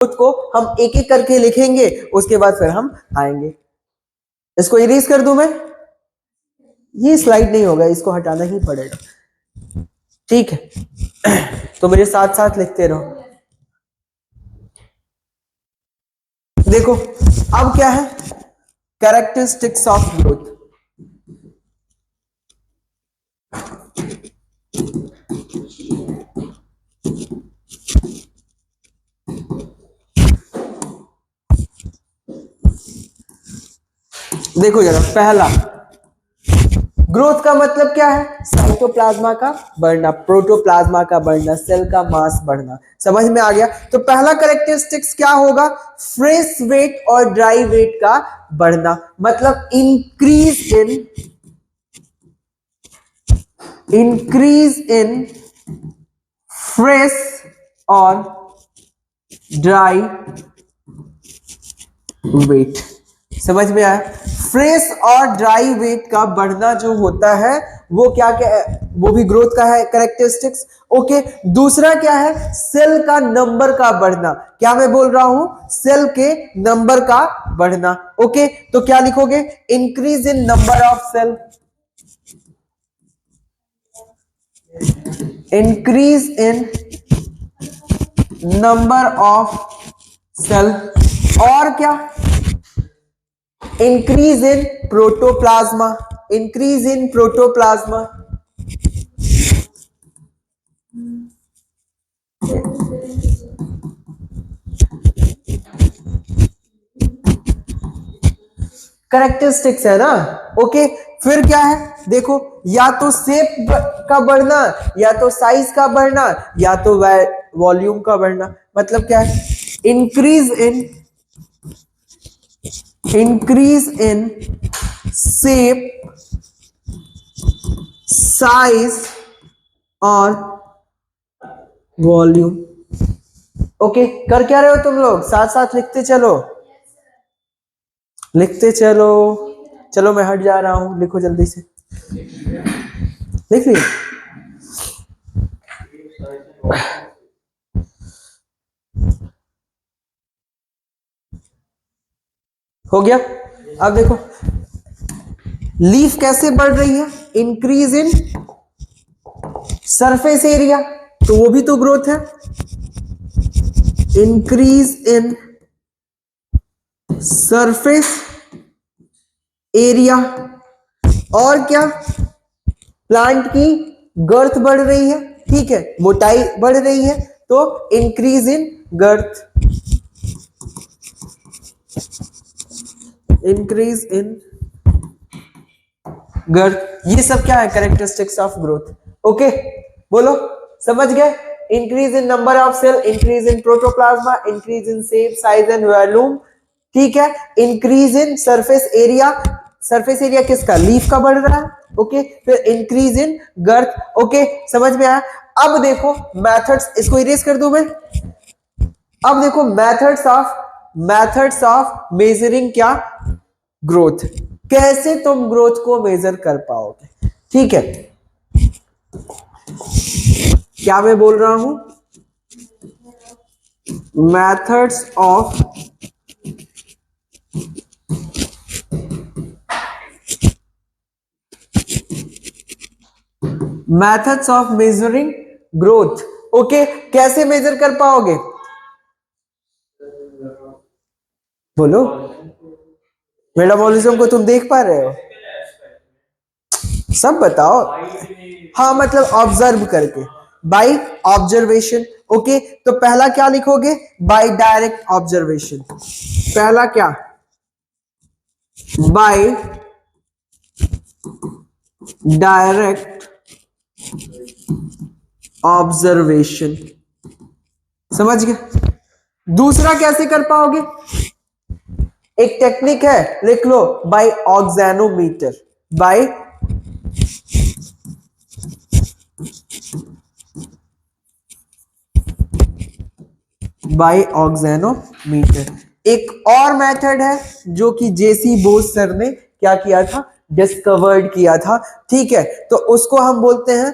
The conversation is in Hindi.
ग्रोथ को हम एक एक करके लिखेंगे, उसके बाद फिर हम आएंगे। इसको इरेज कर दूं मैं, ये स्लाइड नहीं होगा, इसको हटाना ही पड़ेगा, ठीक है। तो मेरे साथ साथ लिखते रहो। देखो अब क्या है, कैरेक्टरिस्टिक्स ऑफ ग्रोथ। देखो जरा, पहला ग्रोथ का मतलब क्या है, साइटोप्लाज्मा का बढ़ना, प्रोटोप्लाज्मा का बढ़ना, सेल का मास बढ़ना। समझ में आ गया। तो पहला कैरेक्टरिस्टिक्स क्या होगा, फ्रेश वेट और ड्राई वेट का बढ़ना, मतलब इंक्रीज इन फ्रेश और ड्राई वेट। समझ में आया। फ्रेश और ड्राई वेट का बढ़ना जो होता है वो क्या क्या है? वो भी ग्रोथ का है कैरेक्टरिस्टिक्स। ओके, दूसरा क्या है, सेल का नंबर का बढ़ना। क्या मैं बोल रहा हूं, सेल के नंबर का बढ़ना। ओके, तो क्या लिखोगे, increase in number of cell, increase in number of cell. और क्या, increase in protoplasm, increase in protoplasm. Characteristics है ना। ओके, फिर क्या है, देखो या तो शेप का बढ़ना, या तो साइज का बढ़ना, या तो वॉल्यूम का बढ़ना। मतलब क्या है, इंक्रीज इन शेप, साइज और वॉल्यूम। ओके, कर क्या रहे हो तुम लोग, साथ साथ लिखते चलो, लिखते चलो। चलो मैं हट जा रहा हूं, लिखो जल्दी से, लिख लिया। हो गया। अब देखो लीफ कैसे बढ़ रही है, इंक्रीज इन सरफेस एरिया, तो वो भी तो ग्रोथ है, इंक्रीज इन सरफेस एरिया। और क्या, प्लांट की गर्थ बढ़ रही है, ठीक है, मोटाई बढ़ रही है, तो इंक्रीज इन गर्थ, इंक्रीज इन गर्थ। ये सब क्या है, कैरेक्टरिस्टिक्स ऑफ ग्रोथ। ओके, बोलो, समझ गए। Increase in number of cell, increase in protoplasm, increase in shape, size and volume, ठीक है। Increase in surface area, surface area किसका, लीफ का बढ़ रहा है। ओके, फिर इंक्रीज इन गर्थ। ओके, समझ में आया। अब देखो मेथड्स, इसको इरेज कर दूं मैं। अब देखो मेथड्स ऑफ मेजरिंग क्या, ग्रोथ। कैसे तुम ग्रोथ को मेजर कर पाओगे, ठीक है। क्या मैं बोल रहा हूं, methods of measuring growth. Okay, कैसे मेजर कर पाओगे, बोलो। मेटाबॉलिज्म को तुम देख पा रहे हो, सब बताओ। हाँ, मतलब ऑब्जर्व करके, बाय ऑब्जर्वेशन। ओके, तो पहला क्या लिखोगे, बाय डायरेक्ट ऑब्जर्वेशन। पहला क्या, बाय डायरेक्ट ऑब्जर्वेशन। समझ गए। दूसरा कैसे कर पाओगे, एक टेक्निक है, लिख लो, बाय ऑक्सैनोमीटर, बाय ऑक्सैनोमीटर। एक और मेथड है जो कि जेसी बोस सर ने क्या किया था, डिस्कवर्ड किया था, ठीक है। तो उसको हम बोलते हैं